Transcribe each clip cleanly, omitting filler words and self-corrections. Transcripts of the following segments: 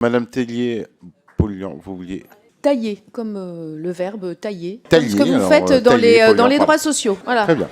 Madame Tellier-Polian, vous vouliez... Tailler, comme le verbe tailler. Tailler, ce que vous alors, faites dans tailler, les, dans les pardon. droits sociaux. Voilà. Très bien.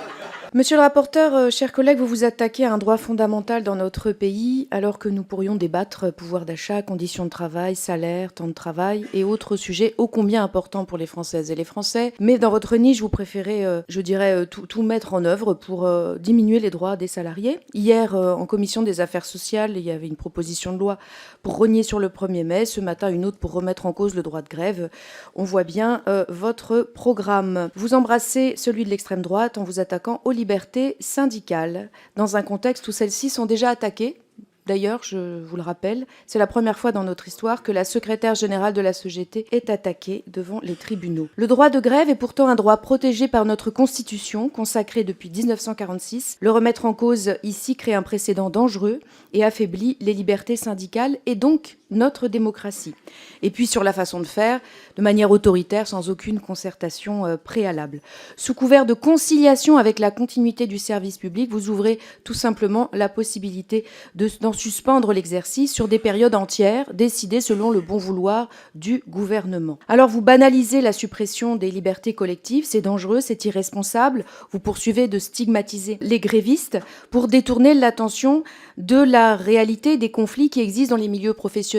Monsieur le rapporteur, chers collègues, vous vous attaquez à un droit fondamental dans notre pays, alors que nous pourrions débattre pouvoir d'achat, conditions de travail, salaire, temps de travail et autres sujets ô combien importants pour les Françaises et les Français. Mais dans votre niche, vous préférez, je dirais, tout mettre en œuvre pour diminuer les droits des salariés. Hier, en commission des affaires sociales, il y avait une proposition de loi pour rogner sur le 1er mai. Ce matin, une autre pour remettre en cause le droit de grève. On voit bien votre programme. Vous embrassez celui de l'extrême droite en vous attaquant aux libertés syndicales, dans un contexte où celles-ci sont déjà attaquées. D'ailleurs, je vous le rappelle, c'est la première fois dans notre histoire que la secrétaire générale de la CGT est attaquée devant les tribunaux. Le droit de grève est pourtant un droit protégé par notre Constitution, consacrée depuis 1946. Le remettre en cause ici crée un précédent dangereux et affaiblit les libertés syndicales et donc notre démocratie. Et puis sur la façon de faire, de manière autoritaire, sans aucune concertation préalable. Sous couvert de conciliation avec la continuité du service public, vous ouvrez tout simplement la possibilité d'en suspendre l'exercice sur des périodes entières, décidées selon le bon vouloir du gouvernement. Alors vous banalisez la suppression des libertés collectives, c'est dangereux, c'est irresponsable. Vous poursuivez de stigmatiser les grévistes pour détourner l'attention de la réalité des conflits qui existent dans les milieux professionnels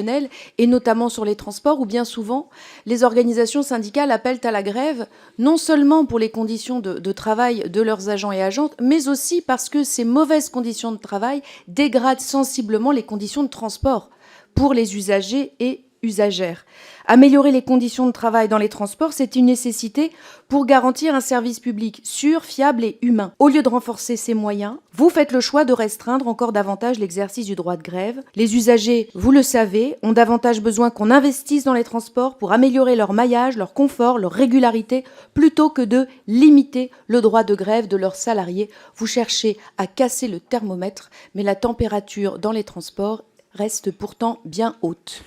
et notamment sur les transports où bien souvent les organisations syndicales appellent à la grève non seulement pour les conditions de travail de leurs agents et agentes, mais aussi parce que ces mauvaises conditions de travail dégradent sensiblement les conditions de transport pour les usagers et usagères. Améliorer les conditions de travail dans les transports, c'est une nécessité pour garantir un service public sûr, fiable et humain. Au lieu de renforcer ces moyens, vous faites le choix de restreindre encore davantage l'exercice du droit de grève. Les usagers, vous le savez, ont davantage besoin qu'on investisse dans les transports pour améliorer leur maillage, leur confort, leur régularité, plutôt que de limiter le droit de grève de leurs salariés. Vous cherchez à casser le thermomètre, mais la température dans les transports reste pourtant bien haute.